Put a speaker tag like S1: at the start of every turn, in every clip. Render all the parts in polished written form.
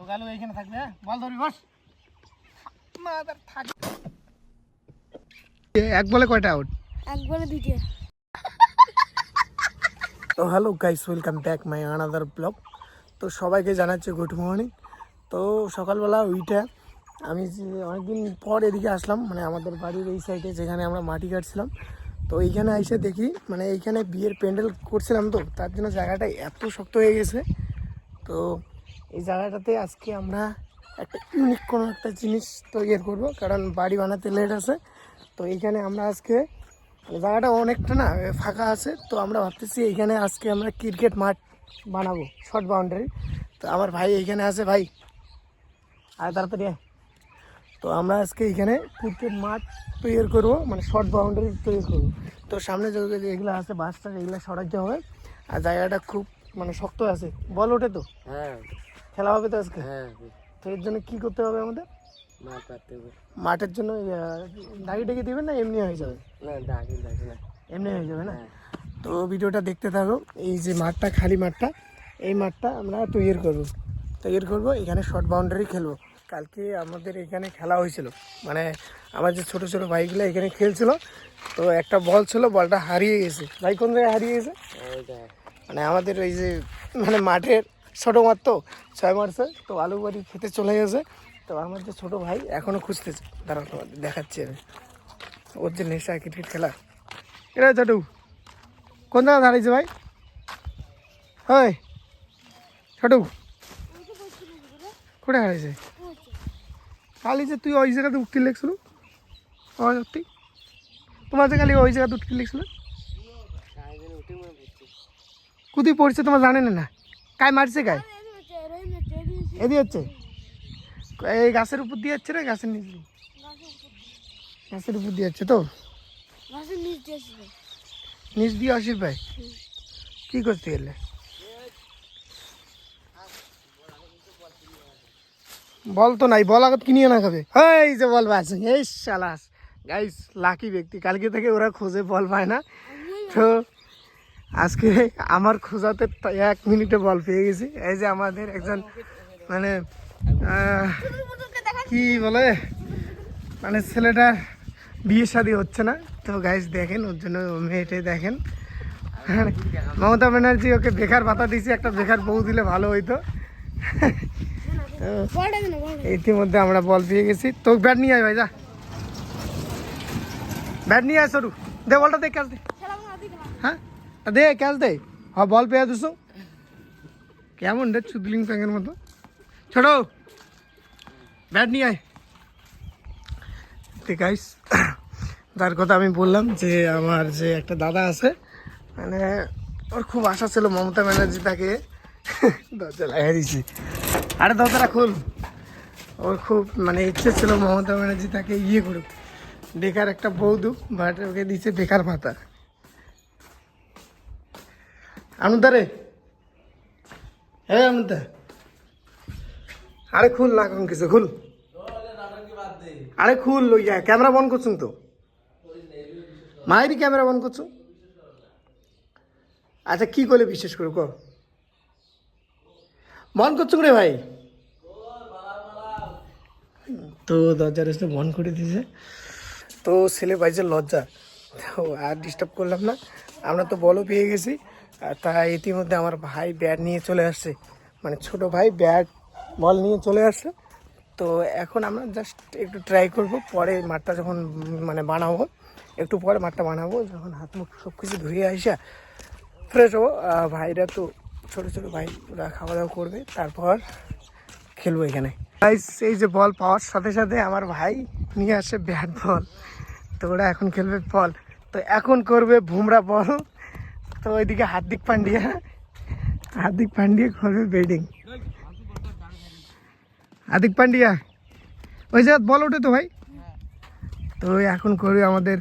S1: গালু এইখানে থাকবে, হ্যাঁ বল ধরবি, বস। মাদার থাক। এক বলে কয়টা আউট?
S2: এক বলে দুইটা।
S1: তো hello guys, welcome back my another blog. তো সবাইকে জানাচ্ছি গুড মর্নিং। তো সকালবেলা ওইটা আমি অনেকদিন পর এদিকে আসলাম, মানে আমাদের বাড়ির এই সাইডে যেখানে আমরা মাটি কাটছিলাম। তো এইখানে এসে দেখি, মানে এইখানে বিয়ের প্যান্ডেল করছিলাম, তো তার জন্য জায়গাটা এত শক্ত হয়ে গেছে। তো এই জায়গাটাতে আজকে আমরা একটা ইউনিক কোনো একটা জিনিস তৈরি করবো, কারণ বাড়ি বানাতে লেট আছে। তো এইখানে আমরা আজকে, জায়গাটা অনেকটা না ফাঁকা আছে, তো আমরা ভাবতেছি এইখানে আজকে আমরা ক্রিকেট মাঠ বানাবো, শর্ট বাউন্ডারি। তো আমার ভাই এইখানে আছে, ভাই আর তাড়াতাড়ি আয়। তো আমরা আজকে এইখানে ক্রিকেট মাঠ তৈরি করবো, মানে শর্ট বাউন্ডারি তৈরি করবো। তো সামনে যেগুলো আছে বাসটা, এগুলো সরাইতে হবে। আর জায়গাটা খুব মানে শক্ত আছে, বল ওঠে তো।
S3: হ্যাঁ,
S1: খেলা হবে তো আজকে।
S3: হ্যাঁ,
S1: তো এর জন্য কী করতে হবে আমাদের?
S3: মাঠ কাটতে হবে।
S1: মাঠের জন্য ডাকি ডেকে দেবেন না এমনি হয়ে যাবে?
S3: না, ডাকি না,
S1: এমনি হয়ে যাবে না?
S3: হ্যাঁ।
S1: তো ভিডিওটা দেখতে থাকো। এই যে মাঠটা, খালি মাঠটা, এই মাঠটা আমরা তৈরি করবো, এখানে শর্ট বাউন্ডারি খেলবো। কালকে আমাদের এখানে খেলা হয়েছিল, মানে আমার যে ছোটো ছোটো ভাইগুলো এখানে খেলছিল। তো একটা বল ছিল, বলটা হারিয়ে গেছে। ভাই কোন জায়গায় হারিয়ে গেছে? মানে আমাদের ওই যে মানে মাঠের ছোটো মাঠ, তো 6 মারছে, তো আলু বাড়ি খেতে চলে গেছে। তো আমার যে ছোটো ভাই এখনও খুঁজতেছে, দাঁড়াও তোমাদের দেখাচ্ছি আমি। ওর যে নেশা ক্রিকেট খেলা। এরা চাটু কোন জায়গায় দাঁড়িয়েছে ভাই? হয় ছোটু কোথায় হারিয়েছে? কালি যে তুই ওই জায়গাতে উঠতে লেগছিল, সত্যি তোমার যে কালি ওই জায়গাতে উঠতে লেগছিল, কোথায় পড়ছে তোমার জানেন না? কায় মারছে কায়? এদি হচ্ছে এই গাছের উপর দিয়ে যাচ্ছে রে, গাছের নিচে, গাছের উপর দিয়ে যাচ্ছে। তো নিচ দিয়ে আসিস ভাই, কি করতে গেলে? বল তো নাই, বল আগত কিনিয়ে না খাবে। এই যে বল পাচ্ছে, এই শালাস গাইস, লাকি ব্যক্তি, কালকে থেকে ওরা খোঁজে বল পায় না। তো আজকে আমার খোঁজাতে 1 মিনিটে বল পেয়ে গেছি। এই যে আমাদের একজন মানে কি বলে, মানে ছেলেটার বিয়ে শাদী হচ্ছে না। তো গাইস দেখেন, ওর জন্য মেয়েটে দেখেন, মমতা ব্যানার্জি ওকে বেকার ভাতা দিয়েছে, একটা বেকার বউ দিলে ভালো হইতো। ইতিমধ্যে আমরা বল পেয়ে গেছি। তো ব্যাট নিয়ে আয় ভাই, যা ব্যাট নিয়ে আয়, সরু দে বলটা, দে ক্যাচ দে। হ্যাঁ দে ক্যাচ দে। হ্যাঁ বল পেয়ে দুশো, কেমন রে চুদলিং প্যাঙের মতো। ছোট ব্যাট নিয়ে আয়। ঠিক আছে, তার কথা আমি বললাম যে আমার যে একটা দাদা আছে, মানে ওর খুব আশা ছিল মমতা ব্যানার্জি তাকে দরজা লাগিয়ে দিয়েছি। আরে দরজাটা খুল। ওর খুব মানে ইচ্ছে ছিল মমতা ব্যানার্জি তাকে ইয়ে করুক, বেকার একটা বউ দুক, বাট ওকে দিচ্ছে বেকার ভাতা। আনুদারে, হ্যাঁ আনুদা, আরে খুল না কোন কিছু, খুল। আরে খুল, লইয়া ক্যামেরা বন্ধ করছুন তো, মায়েরই ক্যামেরা বন্ধ করছো। আচ্ছা কি করলে বিশ্বাস করো, কো বন্ধ করছো রে ভাই? তো দরজার এসে বন্ধ করে দিয়েছে। তো ছেলে পাইছে লজ্জা, তো আর ডিস্টার্ব করলাম না, আমরা তো বলও পেয়ে গেছি। আর তা ইতিমধ্যে আমার ভাই ব্যাট নিয়ে চলে আসছে, মানে ছোট ভাই ব্যাট বল নিয়ে চলে আসছে। তো এখন আমরা জাস্ট একটু ট্রাই করব, পরে মাঠটা যখন মানে বানাবো, একটু পরে মাঠটা বানাবো, যখন হাত মুখ সব কিছু ধুয়ে আসা ফ্রেশ হবো। ভাইরা তো ছোটো ছোটো ভাই, ওরা খাওয়া দাওয়া করবে, তারপর খেলবো এখানে। এই যে বল পাওয়ার সাথে সাথে আমার ভাই নিয়ে আসে ব্যাট বল, তো ওরা এখন খেলবে বল। তো এখন করবে বুমরা বল। তো ওইদিকে হার্দিক পান্ডিয়া করবে ব্যাটিং। হার্দিক পান্ডিয়া ওই জায়গায় বল ওঠে তো ভাই। তো এখন করবে আমাদের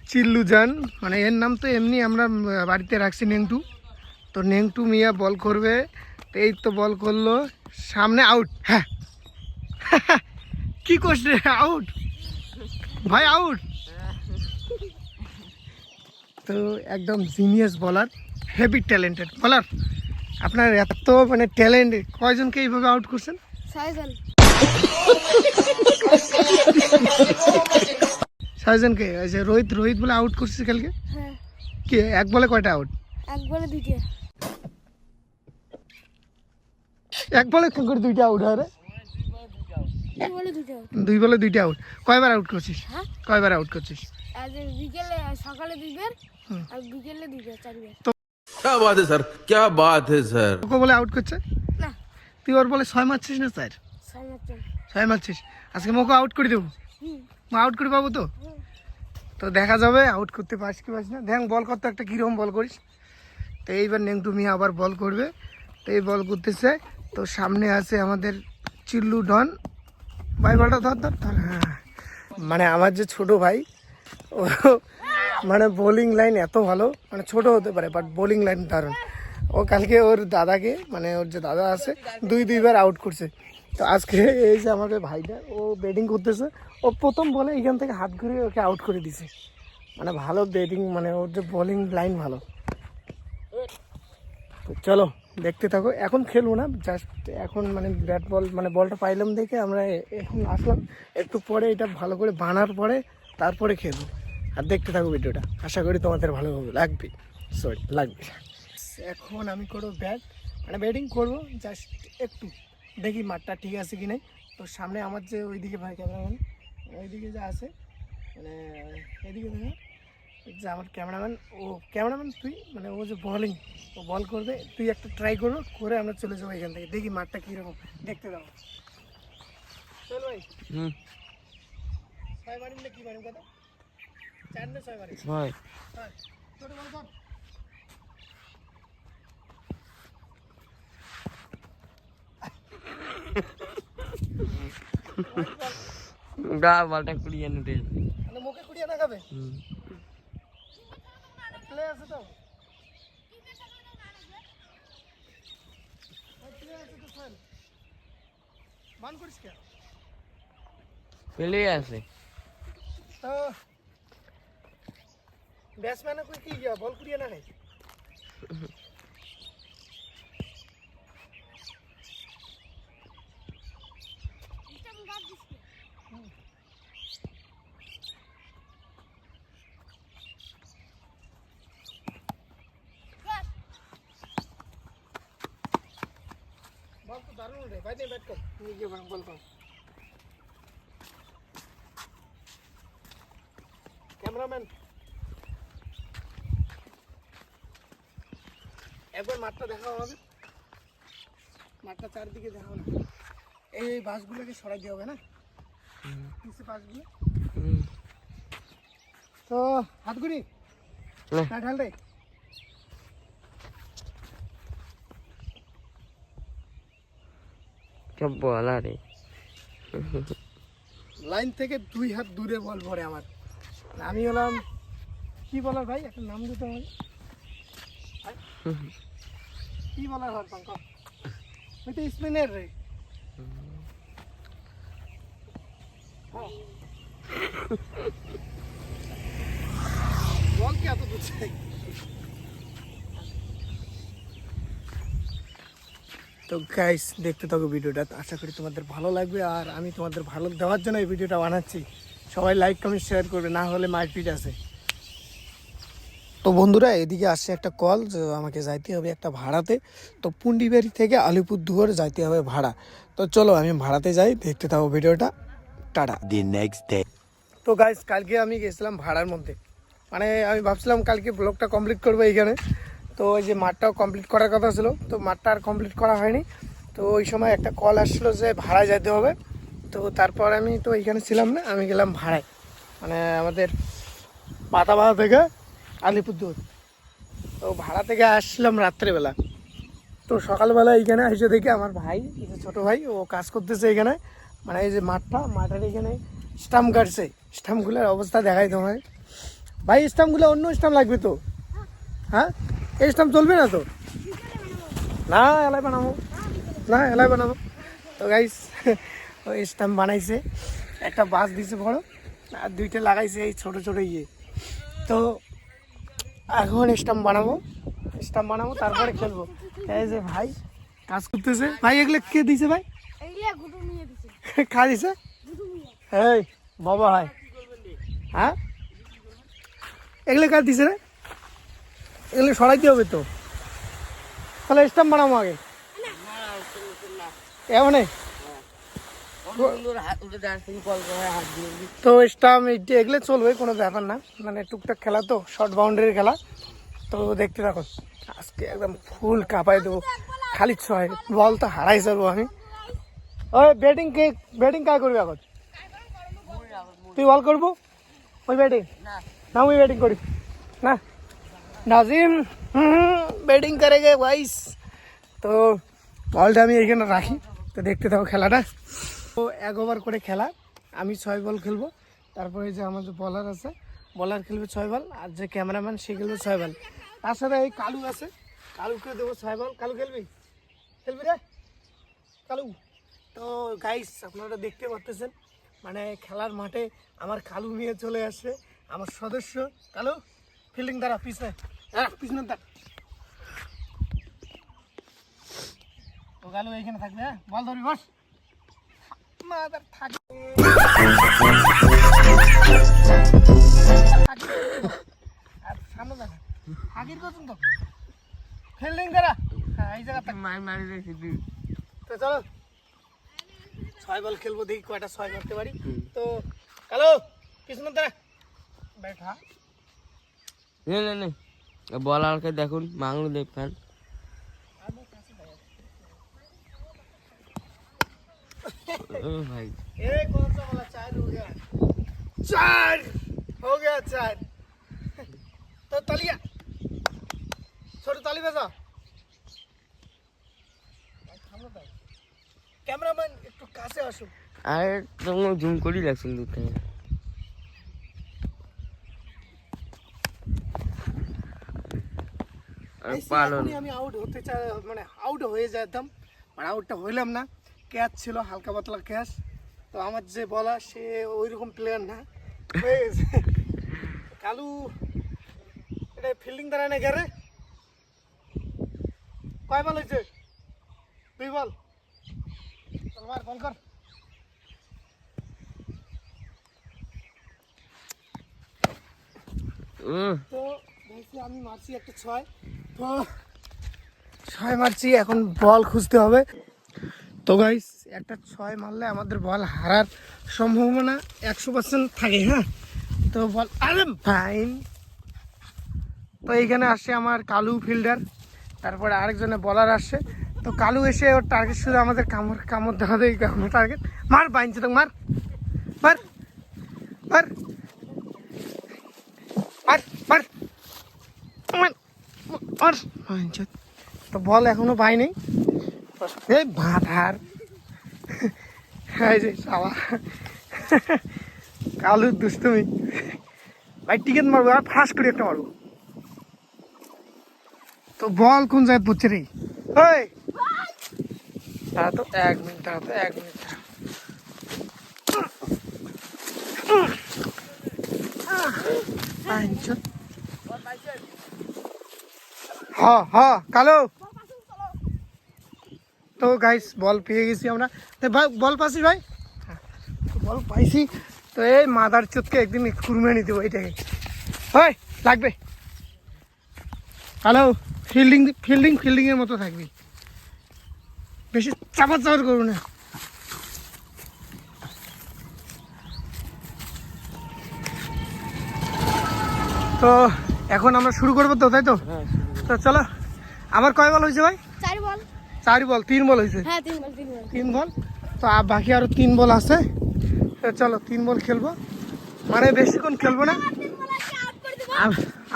S1: চিল্লু জান, মানে এর নাম তো এমনি আমরা বাড়িতে রাখছি নেংটু। তো নেংটু মিয়া বল করবে। তো এই তো বল করলো, সামনে আউট। হ্যাঁ কি করছে, আউট ভাই, আউট। তো একদম জিনিয়াস বলার, হেভি ট্যালেন্টেড বলার। আপনার এত মানে ট্যালেন্ট, কয়জনকে এইভাবে আউট করছেন? সাইজন কে এই যে রোহিত রোহিত বলে আউট করছিস কালকে
S2: হ্যাঁ
S1: কি এক বলে কয়টা আউট
S2: এক বলে দুইটা
S1: এক বলে কোন করে দুইটা আউট হয় রে
S2: দুই বলে দুইটা
S1: দুই বলে দুইটা আউট কয়বার আউট করছিস
S2: হ্যাঁ
S1: কয়বার আউট করছিস
S2: আজ বিকেলে সকালে দুইবার আর বিকেলে দুইবার চারবার
S4: क्या बात है सर क्या बात है सर
S1: ওকে বলে আউট করছে
S2: না
S1: তুই ওর বলে 6 মারছিস না স্যার
S2: ছয় মাত্র
S1: 6 মারছিস আজকে মোকে আউট করে দেবো
S2: হুম
S1: আউট করে পাবো তো তো দেখা যাবে আউট করতে পারিস কি পারিস না দেখ বল করতে একটা কীরকম বল করিস তো এইবার নেংটু মিয়া আবার বল করবে তো এই বল করতেছে তো সামনে আছে আমাদের চিল্লু ডন ভাই বলটা ধর ধর ধর হ্যাঁ মানে আমার যে ছোট ভাই ও মানে বোলিং লাইন এত ভালো মানে ছোট হতে পারে বাট বোলিং লাইন দারুণ ও কালকে ওর দাদাকে মানে ওর যে দাদা আছে দুইবার আউট করছে তো আজকে এই যে আমাদের ভাইটা ও ব্যাটিং করতেছে ও প্রথম বলে এখান থেকে হাত ঘুরিয়ে ওকে আউট করে দিছে মানে ভালো ব্যাটিং মানে ওর যে বোলিং লাইন ভালো তো চলো দেখতে থাকো এখন খেলবো না জাস্ট এখন মানে ব্যাট বল মানে বলটা পাইলাম দেখে আমরা এখন আসলাম একটু পরে এটা ভালো করে বানার পরে তারপরে খেলবো আর দেখতে থাকো ভিডিওটা আশা করি তোমাদের ভালো লাগবে লাগবে এখন আমি করবো ব্যাট মানে ব্যাটিং করবো জাস্ট একটু দেখি মাঠটা ঠিক আছে কি নাই তো সামনে আমার যে ওইদিকে ভাই ক্যামেরাম্যান ওইদিকে যে আছে মানে এদিকে দেখো যে আমার ক্যামেরাম্যান ও ক্যামেরাম্যান তুই মানে ও যে বলিং ও বল করবে তুই একটা ট্রাই করবো করে আমরা চলে যাবো এখান থেকে দেখি মাঠটা কীরকম দেখতে দাও চল ভাই 6 মারিম না কি মারিম কথা 4 না 6 মারিম
S3: 6
S1: হ্যাঁ ছোট বল কর
S3: গা বলটা কুড়িয়ে নিতে
S1: মানে মুখে কুড়িয়ে না খাবে প্লে আছে তো মান করিস কে
S3: পেলে আছে
S1: তো ব্যাটসম্যানে কই কি গিয়া বল কুড়িয়ে না খাই বল তো দারুণ রে ভাই দে ব্যাট কর নিয়ে গিয়ে বল কর ক্যামেরাম্যান একবার মাঠটা দেখাও হবে মাঠটা চারদিকে দেখাও না এই বাসগুলোকে সরাই দিয়ে হবে না কিসে বাসগুলো তো হাত ঘুরি না ঢাল রে
S3: সব বলা রে
S1: লাইন থেকে 2 হাত দূরে বল পড়ে আমার আমি হলাম কি বলার ভাই একটা নাম দিতে হবে কি বলার হয় পঙ্কজ আমি তো স্পিনার রে বল কি এত দূর থেকে তো গাইস দেখতে থাকো ভিডিওটা আশা করি তোমাদের ভালো লাগবে আর আমি তোমাদের ভালো দেওয়ার জন্য এই ভিডিওটা বানাচ্ছি সবাই লাইক কমেন্ট শেয়ার করবে না হলে মারপিট আছে তো বন্ধুরা এদিকে আসছে একটা কল যে আমাকে যাইতে হবে একটা ভাড়াতে তো পুন্ডিবাড়ি থেকে আলিপুরদুয়ার যাইতে হবে ভাড়া তো চলো আমি ভাড়াতে যাই দেখতে থাকো ভিডিওটা টাটা
S4: the next day
S1: তো গাইস কালকে আমি গেছিলাম ভাড়ার মধ্যে মানে আমি ভাবছিলাম কালকে ব্লগটা কমপ্লিট করবো এইখানে তো ওই যে মাঠটাও কমপ্লিট করার কথা ছিল তো মাঠটা আর কমপ্লিট করা হয়নি তো ওই সময় একটা কল আসছিলো যে ভাড়ায় যেতে হবে তো তারপর আমি তো এইখানে ছিলাম না আমি গেলাম ভাড়ায় মানে আমাদের পাতাবাড়া থেকে আলিপুরদুয়ার তো ভাড়া থেকে আসছিলাম রাত্রেবেলা তো সকালবেলা এইখানে এসে দেখি আমার ভাই যে ছোটো ভাই ও কাজ করতেছে এখানে মানে এই যে মাঠের এখানে স্টাম্প কাটছে স্টাম্পগুলোর অবস্থা দেখাই তোমায় ভাই স্টাম্পগুলো অন্য স্টাম্প লাগবে তো হ্যাঁ এই স্টাম্প চলবে না তো না এলাই বানাবো তো গাইস ওই স্টাম্প বানাইছে একটা বাস দিছে বড় আর 2টা লাগাইছে এই ছোট ছোট তো এখন স্টাম্প বানাবো তারপরে খেলবো এই যে ভাই কাজ করতেছে ভাই এগুলো কে দিছে ভাই
S2: এগুলা গুটু নিয়ে দিছে
S1: খা দিছে
S2: গুটু নিয়ে
S1: এই বাবা ভাই হ্যাঁ এগুলো কার দিছে রে এগুলো সরাইতে হবে তো তাহলে স্টাম্প বানাবো আগে এমন তো স্টাম্প এগুলো চলবে কোনো ব্যাপার না মানে টুকটাক খেলা তো শর্ট বাউন্ডারির খেলা তো দেখতে থাকো আজকে একদম ফুল কাঁপাই দেবো খালি ছয় বল তো হারাই যাবো আমি ওই ব্যাটিং কাজ করবি এখন তুই বল করবো ওই ব্যাটিং না ওই ব্যাটিং করি না নাজিম ব্যাটিং করে গে ভাইস তো বলটা আমি এইখানে রাখি তো দেখতে থাকো খেলাটা তো 1 ওভার করে খেলা আমি 6 বল খেলবো তারপরে যে আমার যে বলার আছে বলার খেলবে 6 বল আর যে ক্যামেরাম্যান সে খেলবে 6 বল তার সাথে এই কালু আছে কালুকে দেবো 6 বল কালু খেলবি রে কালু তো গাইস আপনারা দেখতে পাচ্ছেন মানে খেলার মাঠে আমার কালু নিয়ে চলে আসছে আমার সদস্য কালু ফিল্ডিং দ্বারা পিছনে পিছনে দাঁড়া তো কালু এইখানে থাকবে হ্যাঁ বল ধরবি বস মাদার থাক আর সামনে দেখা আগের করছেন তো ফিল্ডিং দ্বারা হ্যাঁ এই জায়গা
S3: মারি রেখে দিই
S1: তো চলো 6 বল খেলবো দেখি কয়টা 6 করতে পারি তো কালো পিছনে দাঁড়া बैठा
S3: नहीं बॉलर के देखुन मांगलू देखफेन भाई
S1: ये कौन सा वाला 4 हो गया 4 तो तालियां छोटे ताली बजा कैमरामैन একটু কাছে আসো
S3: আরে তুমি জুম করি লাগছেন দূর থেকে
S1: আমি আউট হতে চাই মানে আউট হয়ে যেতাম আর আউটটা হইলাম না ক্যাচ ছিল হালকা পাতলা ক্যাচ তো আমার যে বলা সে ওই রকম প্লেয়ার না কালু এটা ফিল্ডিং দাঁড়ায় না গেরে কয় বল হয়েছে 2 বল চল মার বল কর তো দেখছি আমি মারছি একটা 6 তো 6 মারছি এখন বল খুঁজতে হবে তো গাইস একটা 6 মারলে আমাদের বল হারার সম্ভাবনা 100% থাকে হ্যাঁ তো বল আরে ফাইন তো এইখানে আসছে আমার কালু ফিল্ডার তারপরে আরেকজনে বলার আসছে তো কালু এসে ওর টার্গেট শুধু আমাদের কামড় দেখা দেয় কামড় টার্গেট মার বাইনছে তো মার মার মার মার মার মার বাইনছে তো বল এখনো পাই নেই এই ভাতার এই যে শালা কালুর দুষ্টুমি ভাই টিকেট মারবো আর ফাঁস করে একটা মারবো তো বল কোন জায়গায় পড়ছে রে ওই তারা তো 1 মিনিট হ্যাঁ কালো তো গাইস বল পেয়ে গেছি আমরা ভাই বল পাইছি ভাই বল পাইছি তো এই মাদার চোদকে একদিন কুরমে নিতে দেবো এটাকে ওই লাগবে হ্যালো ফিল্ডিং এর মতো থাকবি বেশি চাপা করবো না তো এখন আমরা শুরু করবো তো তাই তো তো চলো আমার কয় বল হয়েছে ভাই
S2: 4 বল
S1: 4 বল 3 বল হয়েছে
S2: হ্যাঁ 3 বল
S1: তো বাকি আরো 3 বল আছে তো চলো 3 বল খেলবো মানে বেশিক্ষণ খেলবো না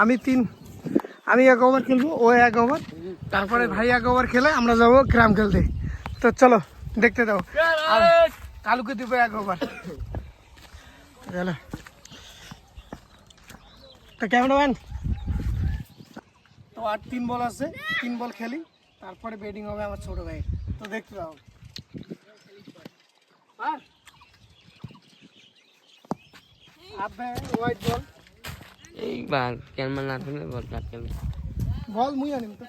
S1: আমি 1 ওভার খেলবো ও 1 ওভার তারপরে ভাই 1 ওভার খেলে আমরা যাবো গ্রাম খেলতে তো চলো দেখতে দাও আর কালুকে দিব 1 ওভার চলো তো ক্যামেরাম্যান তো আর 3 বল আছে 3 বল খেলি তারপরে ব্যাটিং হবে আমার ছোট ভাই তো দেখতে দাও আর আবে হোয়াইট বল
S3: এই বার ক্যামেরা না থাকলে বল কাটবে
S1: বল মুই আনিম তো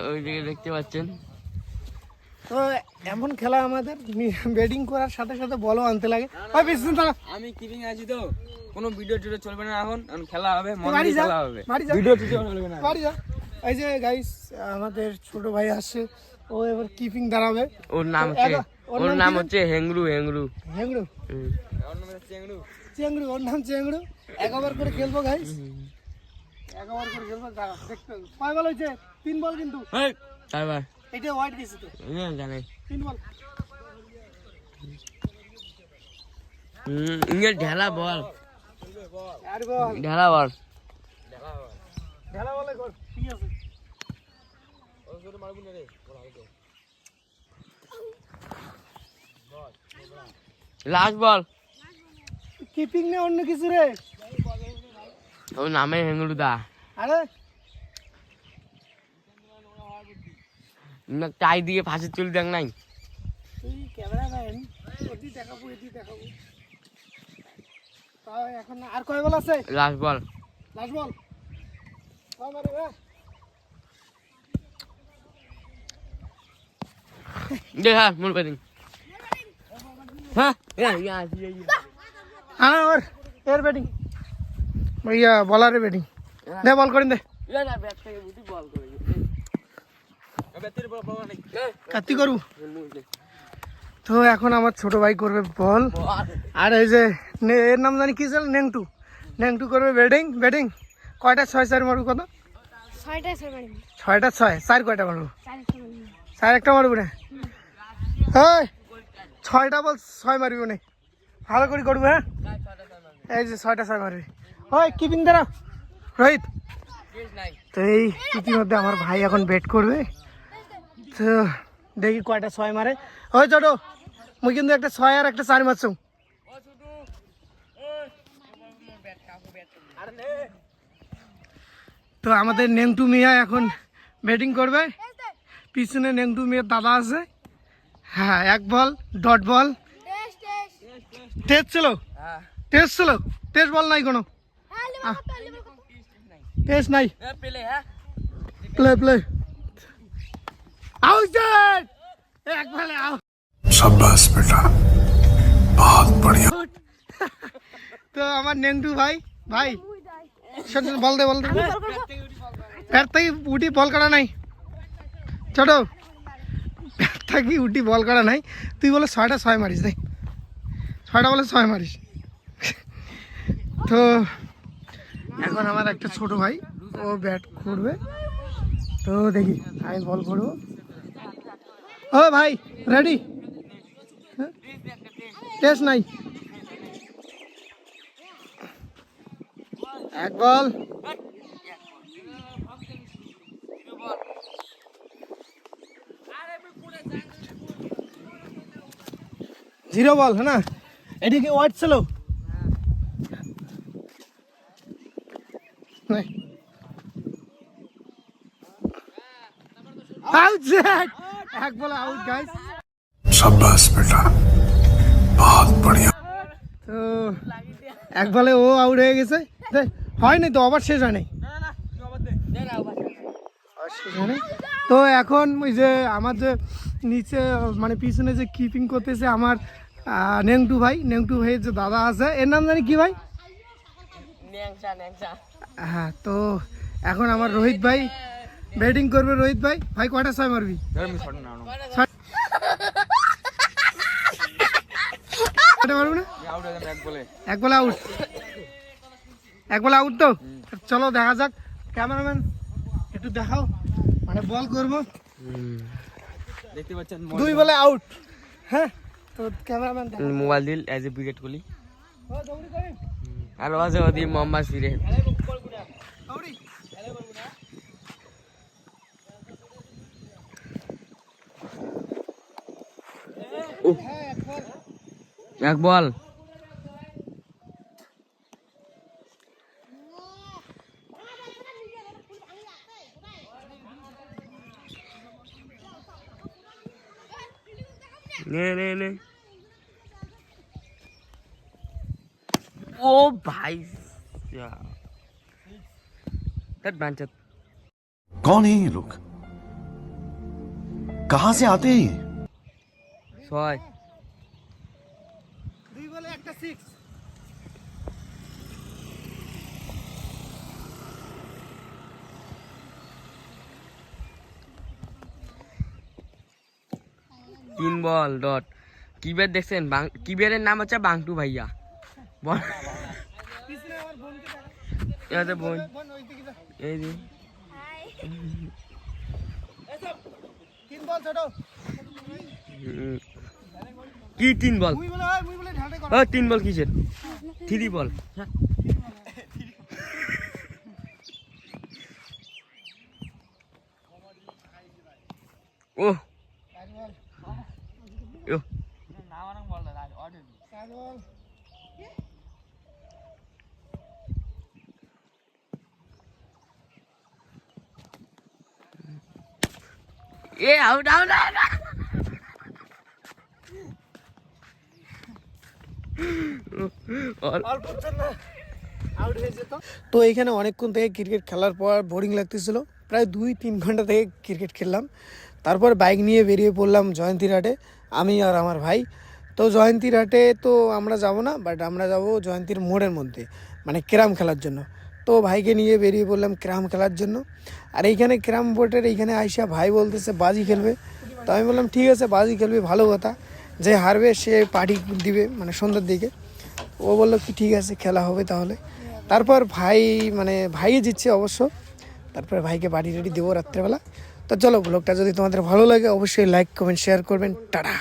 S3: ওই দিকে দেখতে পাচ্ছেন
S1: তো এমন খেলা আমাদের ব্যাটিং করার সাথে সাথে বলও আনতে লাগে ভাই বেশি তারা
S3: আমি কিপিং আছি তো কোনো ভিডিও টিডিও চলবে না এখন খেলা হবে মন
S1: বাড়ি
S3: দিয়ে
S1: যা,
S3: খেলা হবে
S1: বাড়ি যা।
S3: ভিডিও টিডিও চলবে না
S1: বাড়ি যা। এই যে গাইস আমাদের ছোট ভাই আসছে, ও এবার কিপিং দাঁড়াবে।
S3: ওর নাম
S1: তো
S3: হচ্ছে
S1: ওর
S3: ওর
S1: নাম
S3: নাম
S1: কি?
S3: হচ্ছে হেংরু হেংরু
S1: হেংড়ু, চেংড়ু, ওর নাম চেংড়ু। এক ওভার করে খেলবো গাইস, এক ওভার করে খেলবো। দাঁড়া, দেখতে হবে। কয় বল হয়েছে? 3 বল কিন্তু।
S3: তারপর
S1: এটা ওয়াইড গেছে তো,
S3: জানে
S1: 3 বল।
S3: ইংলিশ ঢেলা বল
S1: আর বল,
S3: ঢেলা বল
S1: ঢেলা বলে কর, ঠিক আছে।
S3: লাস্ট বল
S1: কিপিং না অন্য কিছু রে?
S3: ওর নামে হেংরু দা
S1: আরে
S3: টাই দিয়ে ফাঁসে চলে দেখ নাই
S1: তুই ক্যামেরাম্যান, ওটি দেখাবো, এটি দেখাবো। তাও এখন আর কয় বল আছে?
S3: লাস্ট বল
S1: লাস্ট বল। কয় মারে রে?
S3: দেখা মোর ব্যাটিং হ্যাঁ
S1: হ্যাঁ ওর এর ব্যাটিং, ভাইয়া বলারে ব্যাটিং। দে বল করেন দে, কাতি করু। তো এখন আমার ছোট ভাই করবে বল, আর এই যে এর নাম জানি কি ছিল, নেংটু। নেংটু করবে ব্যাটিং। ব্যাটিং কয়টা? 6-4 মারু কত?
S2: 6টা 6 মারি,
S1: 6টা 6, 4 কয়টা মারু?
S2: 4টা মারি।
S1: 4 একটা মারবো না। হ্যাঁ 6টা বল 6 মারবি না, ভালো করে করবো। হ্যাঁ এই যে 6টা 6 মারবি। ওই কিপিং দাঁড়াও রোহিত। তো এই ইতিমধ্যে আমার ভাই এখন ব্যাট করবে, তো দেখি কয়টা 6 মারে। ওই ছোট, মুই কিন্তু একটা 6 আর একটা 4 মারছো। তো আমাদের নেংটু মিয়া এখন ব্যাটিং করবে, পিছনে নেংটু মিয়ার দাদা আছে। হ্যাঁ 1 ball, dot ball.
S2: Test test
S1: test ছিল, টেস্ট ছিল, টেস্ট বল নাই কোনো,
S2: হ্যাঁ লেবল কত লেবল কত?
S1: টেস্ট নাই।
S3: পেলে হ্যাঁ
S1: প্লে প্লে আউট, এক বলে আউট।
S4: शाबाश बेटा बहुत बढ़िया
S1: তো আমার নেংটু ভাই, ভাই শোন বল দে, বল দে। ব্যাট থেকে উঠি বল করা নাই, ছোট ব্যাট থেকে উঠি বল করা নাই। তুই বলে 6টা 6 মারিস, দেখ 6টা বলে 6 মারিস। তো এখন আমার একটা ছোট ভাই, ও ব্যাট করবে। তো দেখি আমি বল করবো। ও ভাই রেডি? টেস্ট নাই। 1 বল, জিরো বল। হ্যাঁ না, এদিকে ওয়াইড ছিল নাই। আউট, 1 বলে আউট গাইস।
S4: शाबाश बेटा बहुत बढ़िया
S1: তো 1 বলে ও আউট হয়ে গেছে। হয় নাই তো, আবার শেষ হয় নাই। তো এখন ওই যে আমার যে নিচে মানে পিছনে যে কিপিং করতেছে আমার নেংটু ভাই, নেংটু ভাইয়ের যে দাদা আছে, এর নাম জানি কি ভাই? হ্যাঁ তো এখন আমার রোহিত ভাই ব্যাটিং করবে। রোহিত ভাই, ভাই কয়টা 6 মারবি? 6টা মারবো না? 1 বলে আউট, 1 বলে আউট। তো চলো দেখা যাক, ক্যামেরাম্যান একটু দেখাও, মানে বল করবো।
S3: দেখতে পাচ্ছেন
S1: 2 বলে আউট। হ্যাঁ তো ক্যামেরাম্যান দেখাও।
S3: মোবাইল দিল এজ এ উইকেট গুলি
S1: ও দৌড়ি করে
S3: আর ওয়াজে ওদি মোহাম্মদ সিরাজ
S1: দৌড়ি। হ্যাঁ 1 বল।
S3: 1 বল নে ও ভাই तट बांचत
S4: कौन है ये लोग कहां से आते हैं ये
S3: 6
S1: 2 বলে একটা 6।
S3: তিন বল ডট। কিবের দেখছেন? কিবেরের নাম হচ্ছে বাংটু ভাইয়া। বল
S1: পিছনে আমার বোনকে দেখা।
S3: এতে বোন
S1: বোন ওই দিকে যা।
S3: এই যে
S1: এসব 3 বল ছোট।
S3: কি 3 বল?
S1: মুই বলে ঢালতে কর।
S3: ও 3 বল কিসের? 3 বল। ও ও
S1: চার বল।
S3: এ আউট আউট আউট।
S1: অল্প না আউট হয়ে যেত। তো এখানে অনেকক্ষণ থেকে ক্রিকেট খেলার পর বোরিং লাগতেছিল, প্রায় 2-3 ঘন্টা থেকে ক্রিকেট খেললাম। তারপর বাইক নিয়ে বেরিয়ে পড়লাম জয়ন্তীরহাটে, আমি আর আমার ভাই। তো জয়ন্তীরহাটে তো আমরা যাব না, বাট আমরা যাব জয়ন্তীর মোড়ের মধ্যে, মানে ক্যারাম খেলার জন্য। তো ভাইকে নিয়ে বেরিয়ে পড়লাম ক্যারাম খেলার জন্য। আর এইখানে ক্যারাম বোর্ডের এইখানে আইসা ভাই বলতেছে বাজি খেলবে। তো আমি বললাম ঠিক আছে, বাজি খেলবে, ভালো কথা, যে হারবে সে পার্টি দিবে মানে সন্ধ্যার দিকে। ও বললো কি ঠিক আছে, খেলা হবে তাহলে। তারপর ভাই মানে ভাই জিতছে অবশ্য। তারপরে ভাইকে বাড়ি রেডি দেবো রাত্রেবেলা। তো চলো, ব্লগটা যদি তোমাদের ভালো লাগে অবশ্যই লাইক কমেন্ট শেয়ার করবেন। টাটা।